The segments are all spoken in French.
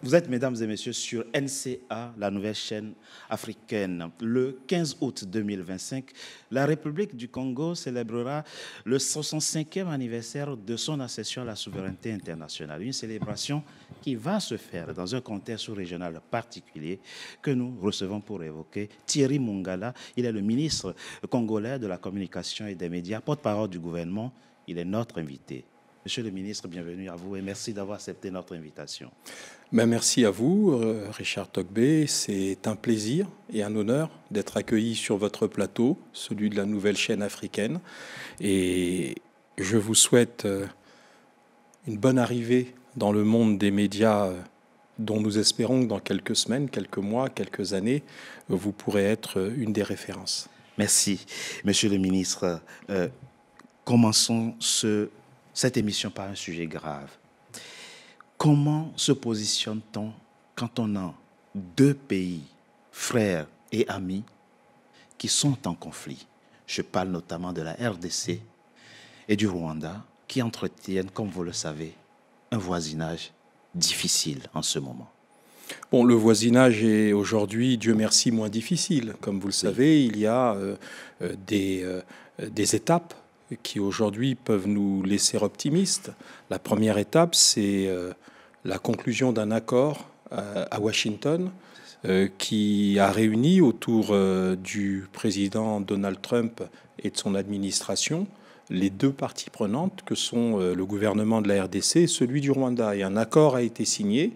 Vous êtes, mesdames et messieurs, sur NCA, la nouvelle chaîne africaine. Le 15 août 2025, la République du Congo célébrera le 65e anniversaire de son accession à la souveraineté internationale. Une célébration qui va se faire dans un contexte régional particulier que nous recevons pour évoquer Thierry Mongala. Il est le ministre congolais de la communication et des médias, porte-parole du gouvernement. Il est notre invité. Monsieur le ministre, bienvenue à vous et merci d'avoir accepté notre invitation. Merci à vous, Richard Togbé. C'est un plaisir et un honneur d'être accueilli sur votre plateau, celui de la nouvelle chaîne africaine. Et je vous souhaite une bonne arrivée dans le monde des médias dont nous espérons que dans quelques semaines, quelques mois, quelques années, vous pourrez être une des références. Merci. Monsieur le ministre, commençons cette émission par un sujet grave. Comment se positionne-t-on quand on a deux pays, frères et amis, qui sont en conflit? Je parle notamment de la RDC et du Rwanda, qui entretiennent, comme vous le savez, un voisinage difficile en ce moment. Bon, le voisinage est aujourd'hui, Dieu merci, moins difficile. Comme vous le savez, il y a des étapes qui aujourd'hui peuvent nous laisser optimistes. La première étape, c'est la conclusion d'un accord à Washington qui a réuni autour du président Donald Trump et de son administration les deux parties prenantes que sont le gouvernement de la RDC et celui du Rwanda. Et un accord a été signé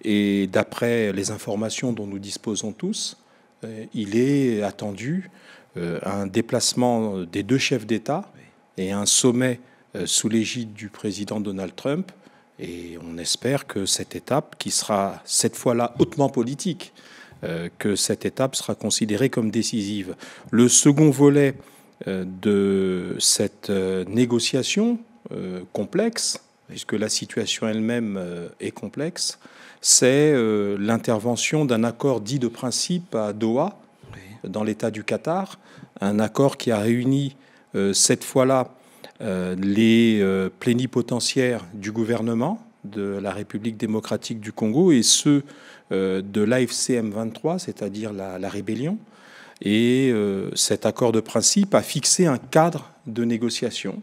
et d'après les informations dont nous disposons tous, il est attendu un déplacement des deux chefs d'État et un sommet sous l'égide du président Donald Trump. Et on espère que cette étape, qui sera cette fois-là hautement politique, que cette étape sera considérée comme décisive. Le second volet de cette négociation complexe, puisque la situation elle-même est complexe, c'est l'intervention d'un accord dit de principe à Doha, dans l'État du Qatar, un accord qui a réuni cette fois-là les plénipotentiaires du gouvernement de la République démocratique du Congo et ceux de l'AFC M23, c'est-à-dire la rébellion. Et cet accord de principe a fixé un cadre de négociation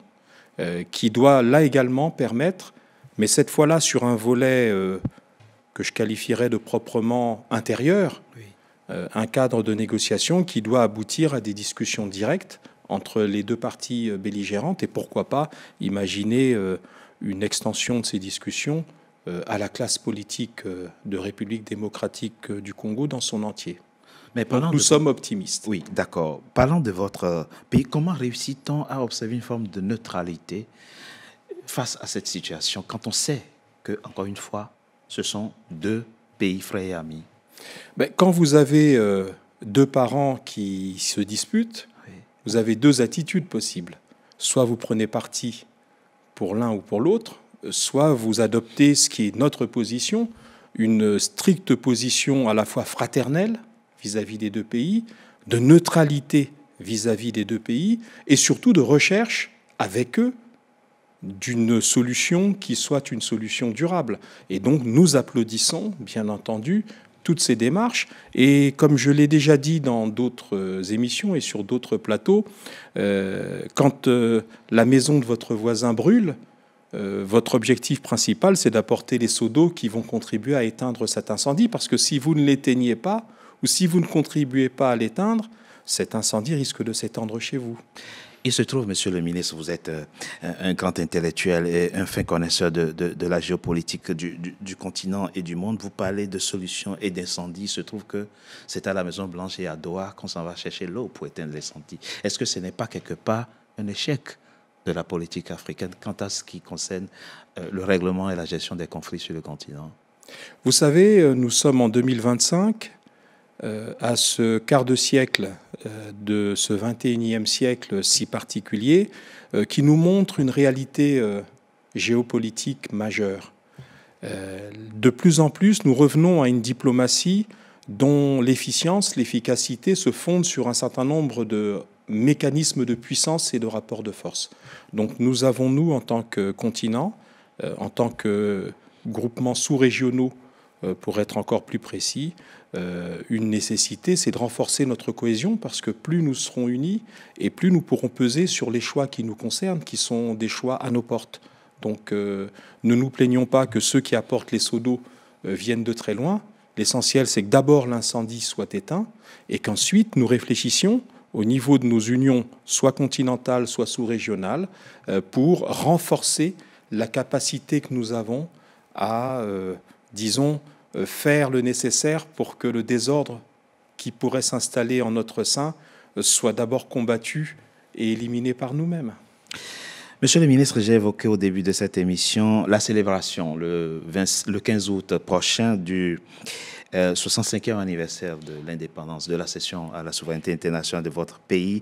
qui doit là également permettre, mais cette fois-là sur un volet que je qualifierais de proprement intérieur, un cadre de négociation qui doit aboutir à des discussions directes entre les deux parties belligérantes et pourquoi pas imaginer une extension de ces discussions à la classe politique de République démocratique du Congo dans son entier. Mais nous sommes optimistes. Oui, d'accord. Parlant de votre pays, comment réussit-on à observer une forme de neutralité face à cette situation quand on sait que, encore une fois, ce sont deux pays frères et amis? Quand vous avez deux parents qui se disputent, vous avez deux attitudes possibles. Soit vous prenez parti pour l'un ou pour l'autre, soit vous adoptez ce qui est notre position, une stricte position à la fois fraternelle vis-à-vis des deux pays, de neutralité vis-à-vis des deux pays, et surtout de recherche avec eux d'une solution qui soit une solution durable. Et donc nous applaudissons, bien entendu, toutes ces démarches. Et comme je l'ai déjà dit dans d'autres émissions et sur d'autres plateaux, quand la maison de votre voisin brûle, votre objectif principal, c'est d'apporter les seaux d'eau qui vont contribuer à éteindre cet incendie, parce que si vous ne l'éteignez pas, ou si vous ne contribuez pas à l'éteindre, cet incendie risque de s'étendre chez vous. Il se trouve, monsieur le ministre, vous êtes un grand intellectuel et un fin connaisseur de la géopolitique du continent et du monde. Vous parlez de solutions et d'incendies. Il se trouve que c'est à la Maison-Blanche et à Doha qu'on s'en va chercher l'eau pour éteindre l'incendie. Est-ce que ce n'est pas quelque part un échec de la politique africaine quant à ce qui concerne le règlement et la gestion des conflits sur le continent? Vous savez, nous sommes en 2025. À ce quart de siècle de ce 21e siècle si particulier, qui nous montre une réalité géopolitique majeure. De plus en plus, nous revenons à une diplomatie dont l'efficience, l'efficacité se fondent sur un certain nombre de mécanismes de puissance et de rapports de force. Donc nous avons, nous, en tant que continent, en tant que groupements sous-régionaux pour être encore plus précis, une nécessité, c'est de renforcer notre cohésion, parce que plus nous serons unis et plus nous pourrons peser sur les choix qui nous concernent, qui sont des choix à nos portes. Donc ne nous plaignons pas que ceux qui apportent les seaux d'eau viennent de très loin. L'essentiel, c'est que d'abord l'incendie soit éteint et qu'ensuite nous réfléchissions au niveau de nos unions, soit continentales, soit sous-régionales, pour renforcer la capacité que nous avons à, disons, faire le nécessaire pour que le désordre qui pourrait s'installer en notre sein soit d'abord combattu et éliminé par nous-mêmes. Monsieur le ministre, j'ai évoqué au début de cette émission la célébration le 15 août prochain du 65e anniversaire de l'indépendance, de l'accession à la souveraineté internationale de votre pays,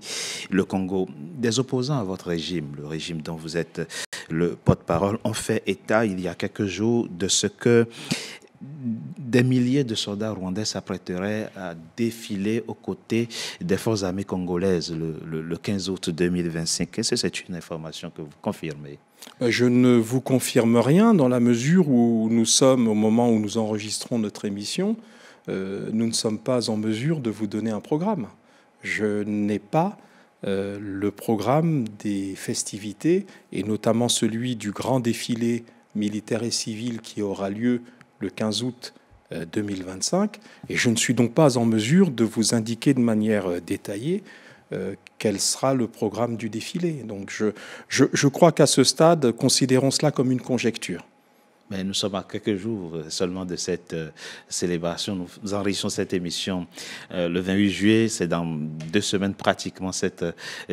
le Congo. Des opposants à votre régime, le régime dont vous êtes le porte-parole, ont fait état il y a quelques jours de ce que des milliers de soldats rwandais s'apprêteraient à défiler aux côtés des forces armées congolaises le 15 août 2025. Est-ce que c'est une information que vous confirmez? Je ne vous confirme rien dans la mesure où nous sommes, au moment où nous enregistrons notre émission, nous ne sommes pas en mesure de vous donner un programme. Je n'ai pas le programme des festivités, et notamment celui du grand défilé militaire et civil qui aura lieu le 15 août 2025, et je ne suis donc pas en mesure de vous indiquer de manière détaillée quel sera le programme du défilé. Donc je crois qu'à ce stade, considérons cela comme une conjecture. Mais nous sommes à quelques jours seulement de cette célébration. Nous enregistrons cette émission le 28 juillet. C'est dans 2 semaines pratiquement cette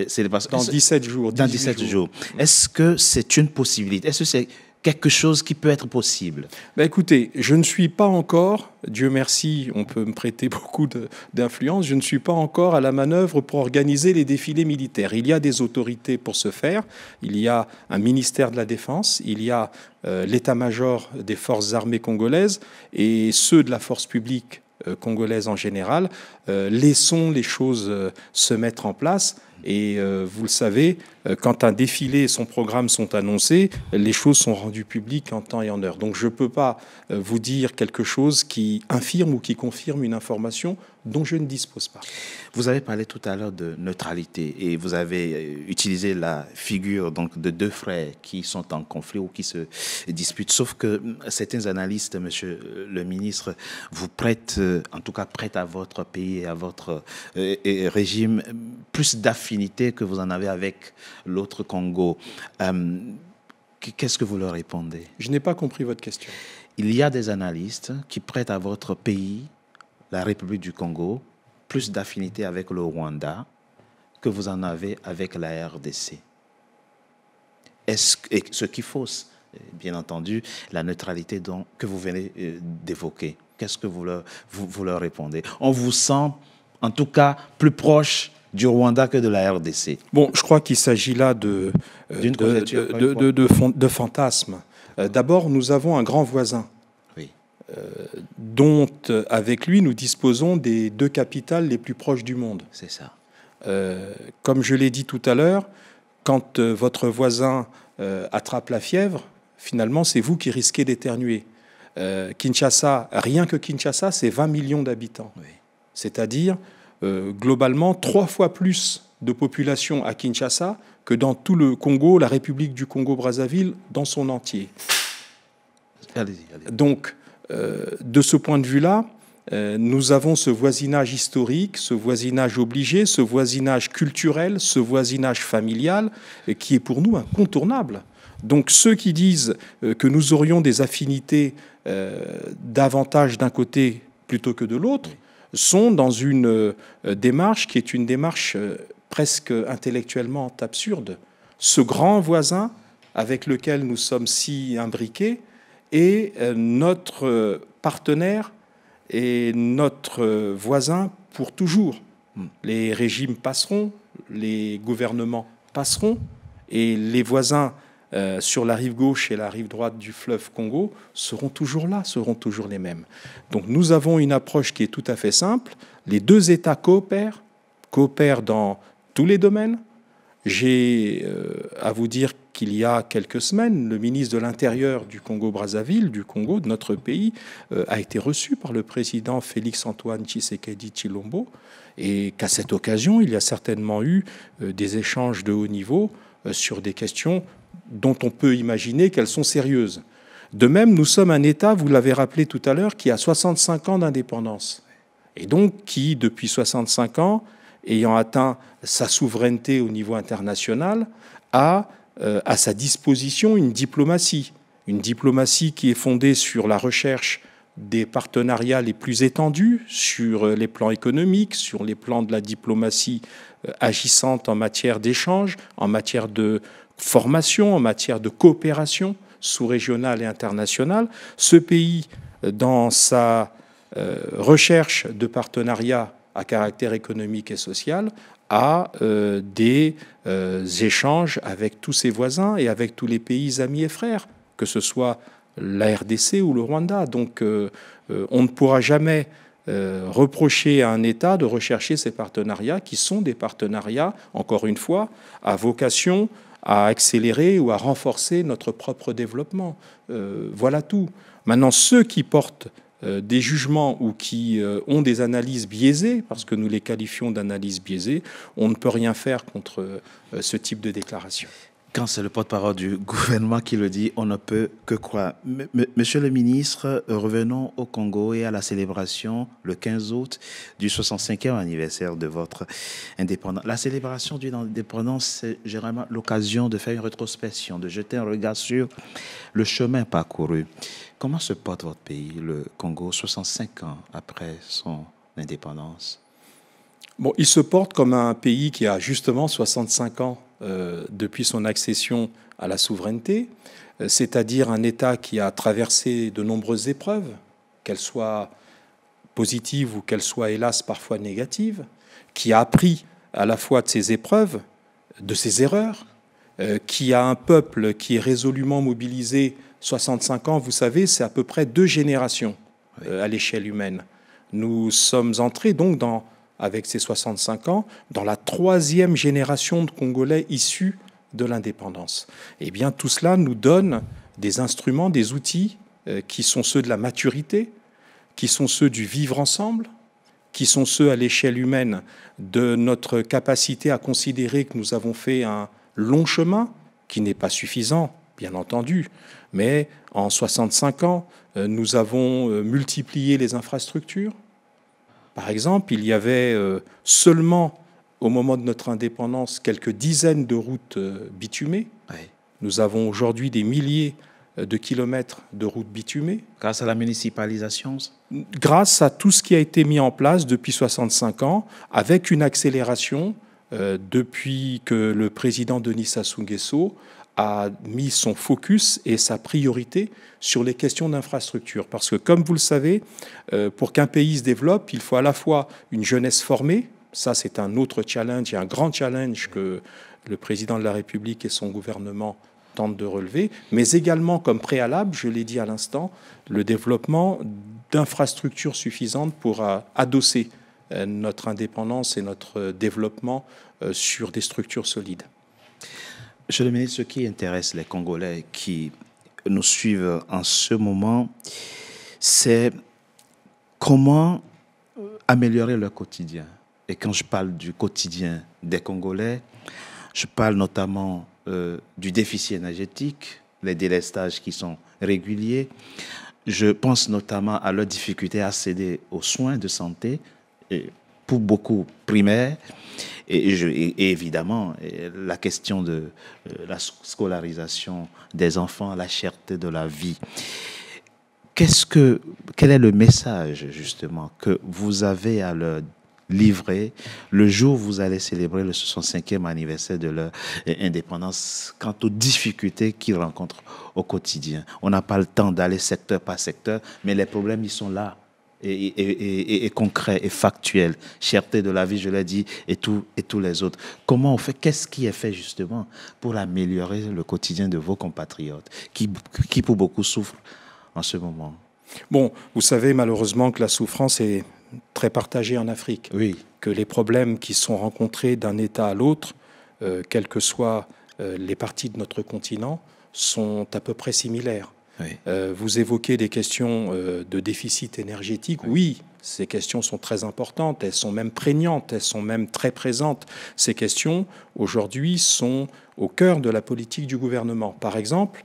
célébration. Dans 17 jours. Dans 17 jours. Est-ce que c'est une possibilité? Est-ce que c'est quelque chose qui peut être possible? Écoutez, je ne suis pas encore, Dieu merci, on peut me prêter beaucoup d'influence, je ne suis pas encore à la manœuvre pour organiser les défilés militaires. Il y a des autorités pour ce faire, il y a un ministère de la Défense, il y a l'état-major des forces armées congolaises et ceux de la force publique congolaise en général. Laissons les choses se mettre en place. Et vous le savez, quand un défilé et son programme sont annoncés, les choses sont rendues publiques en temps et en heure. Donc je ne peux pas vous dire quelque chose qui infirme ou qui confirme une information dont je ne dispose pas. Vous avez parlé tout à l'heure de neutralité et vous avez utilisé la figure donc, de 2 frères qui sont en conflit ou qui se disputent. Sauf que certains analystes, monsieur le ministre, vous prêtent, en tout cas prêtent à votre pays et à votre régime plus d'affinité que vous en avez avec l'autre Congo. Qu'est-ce que vous leur répondez? Je n'ai pas compris votre question. Il y a des analystes qui prêtent à votre pays, la République du Congo, plus d'affinité avec le Rwanda que vous en avez avec la RDC. Ce qui fausse, bien entendu, la neutralité que vous venez d'évoquer. Qu'est-ce que vous leur répondez? On vous sent, en tout cas, plus proche du Rwanda que de la RDC. Bon, je crois qu'il s'agit là de fantasmes. D'abord, nous avons un grand voisin. Oui. Dont, avec lui, nous disposons des 2 capitales les plus proches du monde. C'est ça. Comme je l'ai dit tout à l'heure, quand votre voisin attrape la fièvre, finalement, c'est vous qui risquez d'éternuer. Kinshasa, rien que Kinshasa, c'est 20 millions d'habitants. Oui. C'est-à-dire, globalement, 3 fois plus de population à Kinshasa que dans tout le Congo, la République du Congo-Brazzaville, dans son entier. Allez-y. Donc, de ce point de vue-là, nous avons ce voisinage historique, ce voisinage obligé, ce voisinage culturel, ce voisinage familial, qui est pour nous incontournable. Donc ceux qui disent que nous aurions des affinités davantage d'un côté plutôt que de l'autre sont dans une démarche qui est une démarche presque intellectuellement absurde. Ce grand voisin avec lequel nous sommes si imbriqués est notre partenaire et notre voisin pour toujours. Les régimes passeront, les gouvernements passeront, et les voisins sur la rive gauche et la rive droite du fleuve Congo seront toujours là, seront toujours les mêmes. Donc nous avons une approche qui est tout à fait simple. Les 2 États coopèrent dans tous les domaines. J'ai à vous dire qu'il y a quelques semaines, le ministre de l'Intérieur du Congo-Brazzaville, du Congo, de notre pays, a été reçu par le président Félix-Antoine Tshisekedi Tshilombo, et qu'à cette occasion, il y a certainement eu des échanges de haut niveau sur des questions dont on peut imaginer qu'elles sont sérieuses. De même, nous sommes un État, vous l'avez rappelé tout à l'heure, qui a 65 ans d'indépendance, et donc qui, depuis 65 ans, ayant atteint sa souveraineté au niveau international, a à sa disposition une diplomatie qui est fondée sur la recherche des partenariats les plus étendus, sur les plans économiques, sur les plans de la diplomatie agissante en matière d'échange, en matière de formation, en matière de coopération sous-régionale et internationale. Ce pays, dans sa recherche de partenariats à caractère économique et social, a des échanges avec tous ses voisins et avec tous les pays amis et frères, que ce soit la RDC ou le Rwanda. Donc on ne pourra jamais reprocher à un État de rechercher ces partenariats qui sont des partenariats, encore une fois, à vocation à accélérer ou à renforcer notre propre développement. Voilà tout. Maintenant, ceux qui portent des jugements ou qui ont des analyses biaisées, parce que nous les qualifions d'analyses biaisées, on ne peut rien faire contre ce type de déclaration. Quand c'est le porte-parole du gouvernement qui le dit, on ne peut que croire. Monsieur le ministre, revenons au Congo et à la célébration le 15 août du 65e anniversaire de votre indépendance. La célébration d'une indépendance, c'est généralement l'occasion de faire une rétrospection, de jeter un regard sur le chemin parcouru. Comment se porte votre pays, le Congo, 65 ans après son indépendance? Bon, il se porte comme un pays qui a justement 65 ans depuis son accession à la souveraineté, c'est-à-dire un État qui a traversé de nombreuses épreuves, qu'elles soient positives ou qu'elles soient hélas parfois négatives, qui a appris à la fois de ses épreuves, de ses erreurs, qui a un peuple qui est résolument mobilisé. 65 ans, vous savez, c'est à peu près 2 générations à l'échelle humaine. Nous sommes entrés donc avec ces 65 ans, dans la 3e génération de Congolais issus de l'indépendance. Eh bien, tout cela nous donne des instruments, des outils qui sont ceux de la maturité, qui sont ceux du vivre ensemble, qui sont ceux à l'échelle humaine de notre capacité à considérer que nous avons fait un long chemin, qui n'est pas suffisant, bien entendu, mais en 65 ans, nous avons multiplié les infrastructures. Par exemple, il y avait seulement, au moment de notre indépendance, quelques dizaines de routes bitumées. Oui. Nous avons aujourd'hui des milliers de kilomètres de routes bitumées. Grâce à la municipalisation? Grâce à tout ce qui a été mis en place depuis 65 ans, avec une accélération depuis que le président Denis Sassou Nguesso a mis son focus et sa priorité sur les questions d'infrastructure. Parce que, comme vous le savez, pour qu'un pays se développe, il faut à la fois une jeunesse formée, ça c'est un autre challenge et un grand challenge que le président de la République et son gouvernement tentent de relever, mais également comme préalable, je l'ai dit à l'instant, le développement d'infrastructures suffisantes pour adosser notre indépendance et notre développement sur des structures solides. Monsieur le ministre, ce qui intéresse les Congolais qui nous suivent en ce moment, c'est comment améliorer leur quotidien. Et quand je parle du quotidien des Congolais, je parle notamment du déficit énergétique, les délestages qui sont réguliers. Je pense notamment à leur difficulté à accéder aux soins de santé, pour beaucoup primaires. Et évidemment, la question de la scolarisation des enfants, la cherté de la vie. Quel est le message, justement, que vous avez à leur livrer le jour où vous allez célébrer le 65e anniversaire de leur indépendance, quant aux difficultés qu'ils rencontrent au quotidien? On n'a pas le temps d'aller secteur par secteur, mais les problèmes, ils sont là. Et concret et factuel, cherté de la vie, je l'ai dit, et tous les autres. Comment on fait? Qu'est-ce qui est fait justement pour améliorer le quotidien de vos compatriotes qui pour beaucoup souffrent en ce moment? Bon, vous savez malheureusement que la souffrance est très partagée en Afrique. Oui. Que les problèmes qui sont rencontrés d'un État à l'autre, quelles que soient les parties de notre continent sont à peu près similaires. Oui. Vous évoquez des questions de déficit énergétique. Oui, ces questions sont très importantes, elles sont même prégnantes, elles sont même très présentes. Ces questions, aujourd'hui, sont au cœur de la politique du gouvernement. Par exemple,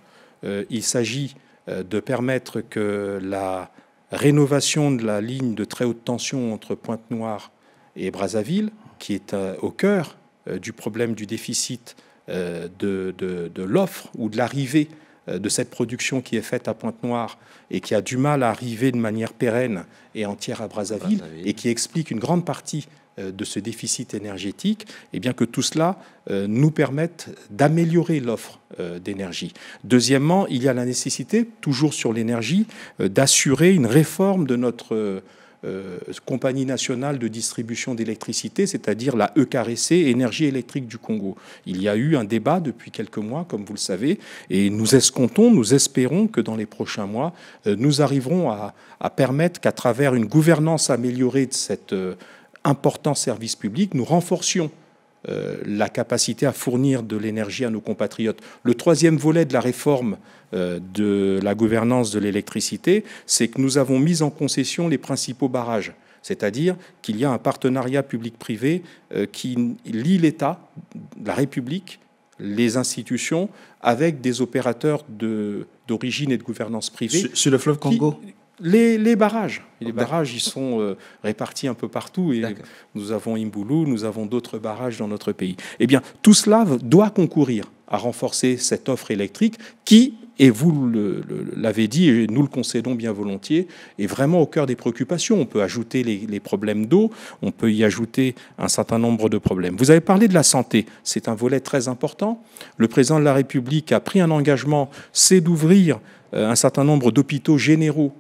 il s'agit de permettre que la rénovation de la ligne de très haute tension entre Pointe-Noire et Brazzaville, qui est au cœur du problème du déficit de l'offre ou de l'arrivée de cette production qui est faite à Pointe-Noire et qui a du mal à arriver de manière pérenne et entière à Brazzaville et qui explique une grande partie de ce déficit énergétique, et bien que tout cela nous permette d'améliorer l'offre d'énergie. Deuxièmement, il y a la nécessité, toujours sur l'énergie, d'assurer une réforme de notre compagnie nationale de distribution d'électricité, c'est-à-dire la ECAREC, Énergie électrique du Congo. Il y a eu un débat depuis quelques mois, comme vous le savez, et nous espérons que dans les prochains mois, nous arriverons à permettre qu'à travers une gouvernance améliorée de cet important service public, nous renforcions la capacité à fournir de l'énergie à nos compatriotes. Le troisième volet de la réforme de la gouvernance de l'électricité, c'est que nous avons mis en concession les principaux barrages. C'est-à-dire qu'il y a un partenariat public-privé qui lie l'État, la République, les institutions, avec des opérateurs d'origine et de gouvernance privée. Sur le fleuve Congo ? Les barrages. Les barrages, ils sont répartis un peu partout. Et nous avons Imbulu, nous avons d'autres barrages dans notre pays. Eh bien, tout cela doit concourir à renforcer cette offre électrique qui, et vous l'avez dit, et nous le concédons bien volontiers, est vraiment au cœur des préoccupations. On peut ajouter les problèmes d'eau, on peut y ajouter un certain nombre de problèmes. Vous avez parlé de la santé, c'est un volet très important. Le président de la République a pris un engagement, c'est d'ouvrir un certain nombre d'hôpitaux généraux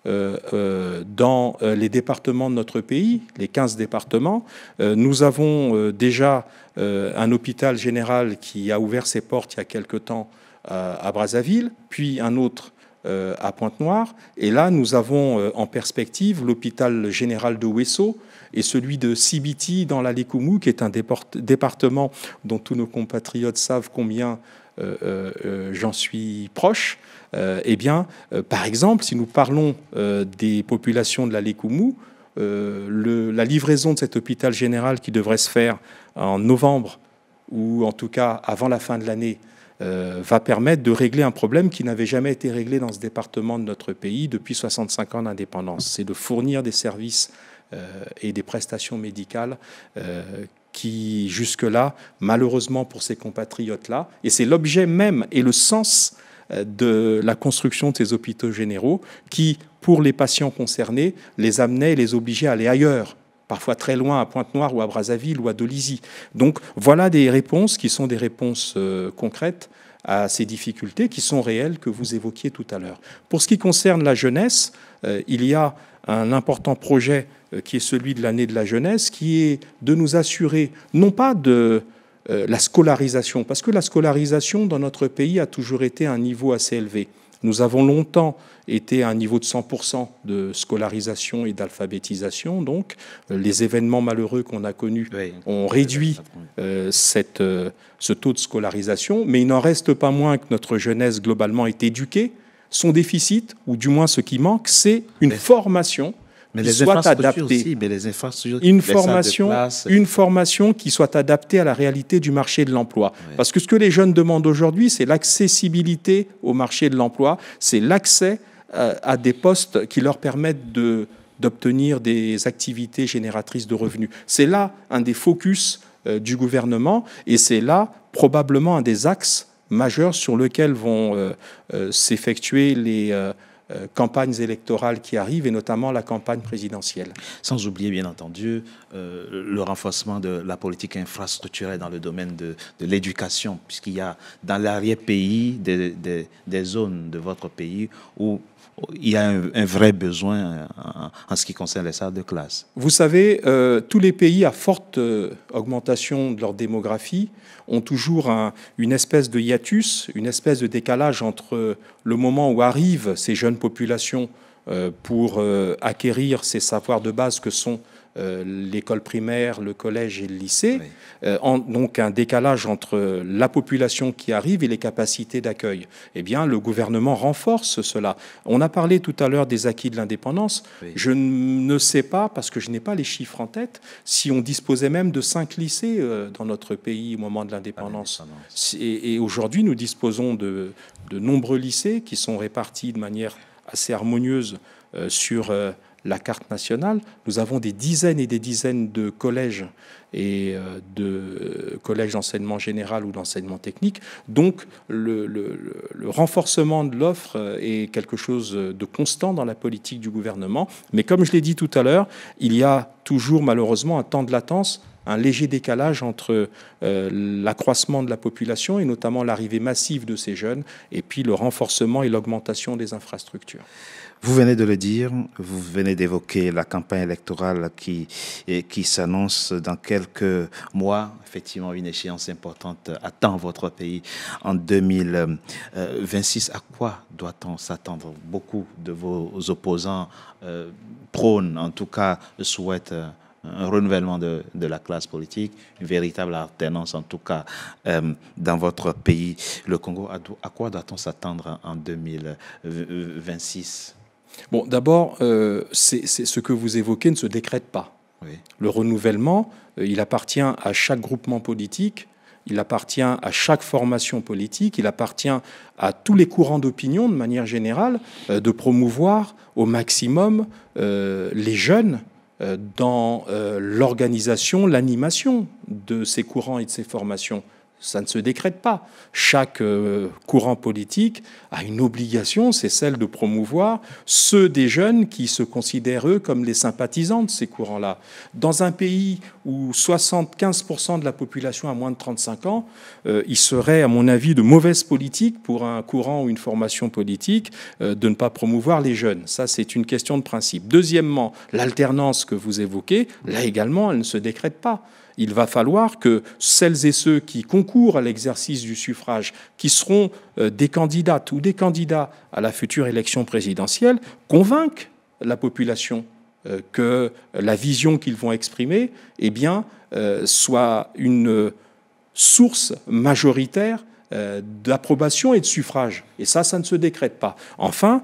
dans les départements de notre pays, les 15 départements. Nous avons déjà un hôpital général qui a ouvert ses portes il y a quelque temps à Brazzaville, puis un autre à Pointe-Noire. Et là, nous avons en perspective l'hôpital général de Ouesso et celui de Sibiti dans l'Alekoumou, qui est un département dont tous nos compatriotes savent combien j'en suis proche. Par exemple, si nous parlons des populations de l'Alekoumou, la livraison de cet hôpital général qui devrait se faire en novembre, ou en tout cas avant la fin de l'année, va permettre de régler un problème qui n'avait jamais été réglé dans ce département de notre pays depuis 65 ans d'indépendance. C'est de fournir des services et des prestations médicales qui, jusque-là, malheureusement pour ces compatriotes-là, et c'est l'objet même et le sens de la construction de ces hôpitaux généraux qui, pour les patients concernés, les amenaient et les obligeaient à aller ailleurs, parfois très loin, à Pointe-Noire ou à Brazzaville ou à Dolisie. Donc voilà des réponses qui sont des réponses concrètes à ces difficultés qui sont réelles que vous évoquiez tout à l'heure. Pour ce qui concerne la jeunesse, il y a un important projet qui est celui de l'année de la jeunesse, qui est de nous assurer, non pas de la scolarisation, parce que la scolarisation dans notre pays a toujours été à un niveau assez élevé. Nous avons longtemps été à un niveau de 100% de scolarisation et d'alphabétisation. Donc, les événements malheureux qu'on a connus ont réduit ce taux de scolarisation. Mais il n'en reste pas moins que notre jeunesse globalement est éduquée. Son déficit, ou du moins ce qui manque, c'est une formation qui soit adaptée. Une formation qui soit adaptée à la réalité du marché de l'emploi. Ouais. Parce que ce que les jeunes demandent aujourd'hui, c'est l'accessibilité au marché de l'emploi, c'est l'accès à des postes qui leur permettent d'obtenir des activités génératrices de revenus. C'est là un des focus du gouvernement et c'est là probablement un des axes majeurs sur lesquels vont s'effectuer les campagnes électorales qui arrivent, et notamment la campagne présidentielle. Sans oublier, bien entendu, le renforcement de la politique infrastructurelle dans le domaine de l'éducation, puisqu'il y a dans l'arrière-pays des zones de votre pays où il y a un vrai besoin en ce qui concerne les salles de classe. Vous savez, tous les pays à forte augmentation de leur démographie ont toujours une espèce de hiatus, une espèce de décalage entre le moment où arrivent ces jeunes populations pour acquérir ces savoirs de base que sont l'école primaire, le collège et le lycée, Oui. Donc un décalage entre la population qui arrive et les capacités d'accueil. Eh bien, le gouvernement renforce cela. On a parlé tout à l'heure des acquis de l'indépendance. Oui. Je ne sais pas, parce que je n'ai pas les chiffres en tête, si on disposait même de 5 lycées dans notre pays au moment de l'indépendance. Et aujourd'hui, nous disposons de nombreux lycées qui sont répartis de manière assez harmonieuse sur la carte nationale. Nous avons des dizaines et des dizaines de collèges et de collèges d'enseignement général ou d'enseignement technique. Donc, le renforcement de l'offre est quelque chose de constant dans la politique du gouvernement. Mais comme je l'ai dit tout à l'heure, il y a toujours malheureusement un temps de latence, un léger décalage entre l'accroissement de la population et notamment l'arrivée massive de ces jeunes et puis le renforcement et l'augmentation des infrastructures. Vous venez de le dire, vous venez d'évoquer la campagne électorale qui s'annonce dans quelques mois. Effectivement, une échéance importante attend votre pays en 2026. À quoi doit-on s'attendre? Beaucoup de vos opposants prônent, en tout cas, souhaitent un renouvellement de la classe politique, une véritable alternance en tout cas dans votre pays, le Congo. À quoi doit-on s'attendre en 2026? Bon, d'abord, c'est ce que vous évoquez ne se décrète pas. Oui. Le renouvellement, il appartient à chaque groupement politique, il appartient à chaque formation politique, il appartient à tous les courants d'opinion de manière générale de promouvoir au maximum les jeunes dans l'organisation, l'animation de ces courants et de ces formations. Ça ne se décrète pas. Chaque courant politique a une obligation, c'est celle de promouvoir ceux des jeunes qui se considèrent, eux, comme les sympathisants de ces courants-là. Dans un pays où 75% de la population a moins de 35 ans, il serait, à mon avis, de mauvaise politique pour un courant ou une formation politique de ne pas promouvoir les jeunes. Ça, c'est une question de principe. Deuxièmement, l'alternance que vous évoquez, là également, elle ne se décrète pas. Il va falloir que celles et ceux qui concourent à l'exercice du suffrage, qui seront des candidates ou des candidats à la future élection présidentielle, convainquent la population que la vision qu'ils vont exprimer, eh bien, soit une source majoritaire d'approbation et de suffrage. Et ça ne se décrète pas. Enfin,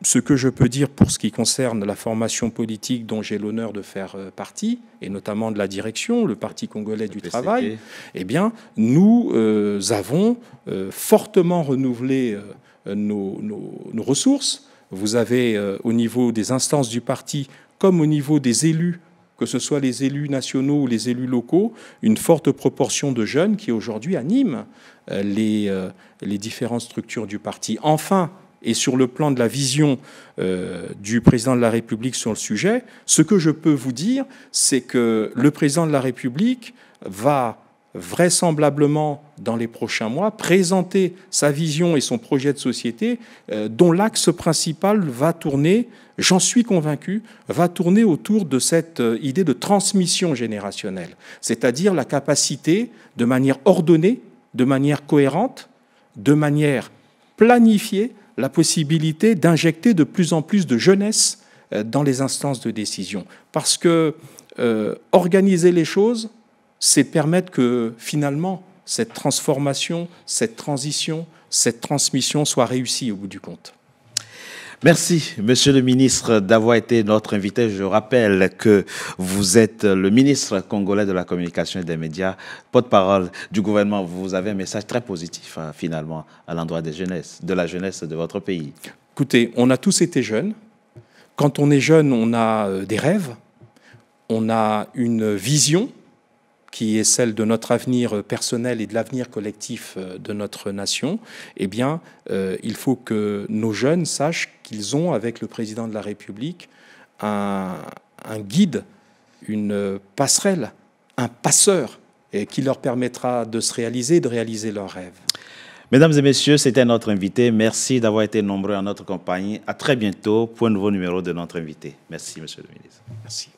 ce que je peux dire pour ce qui concerne la formation politique dont j'ai l'honneur de faire partie, et notamment de la direction, le Parti congolais du travail, eh bien, nous avons fortement renouvelé nos ressources. Vous avez, au niveau des instances du parti, comme au niveau des élus, que ce soit les élus nationaux ou les élus locaux, une forte proportion de jeunes qui aujourd'hui animent les différentes structures du parti. Enfin, et sur le plan de la vision du président de la République sur le sujet, ce que je peux vous dire, c'est que le président de la République va vraisemblablement, dans les prochains mois, présenter sa vision et son projet de société dont l'axe principal va tourner, j'en suis convaincu, va tourner autour de cette idée de transmission générationnelle, c'est-à-dire la capacité, de manière ordonnée, de manière cohérente, de manière planifiée, la possibilité d'injecter de plus en plus de jeunesse dans les instances de décision. Parce que organiser les choses, c'est permettre que finalement cette transformation, cette transition, cette transmission soit réussie au bout du compte. Merci, Monsieur le ministre, d'avoir été notre invité. Je rappelle que vous êtes le ministre congolais de la communication et des médias, porte-parole du gouvernement. Vous avez un message très positif, finalement, à l'endroit des jeunesses, de la jeunesse de votre pays. Écoutez, on a tous été jeunes. Quand on est jeune, on a des rêves, on a une vision qui est celle de notre avenir personnel et de l'avenir collectif de notre nation. Eh bien, il faut que nos jeunes sachent qu'ils ont, avec le président de la République, un guide, une passerelle, un passeur, et qui leur permettra de se réaliser, de réaliser leurs rêves. Mesdames et messieurs, c'était notre invité. Merci d'avoir été nombreux en notre compagnie. À très bientôt pour un nouveau numéro de notre invité. Merci, Monsieur le ministre. Merci.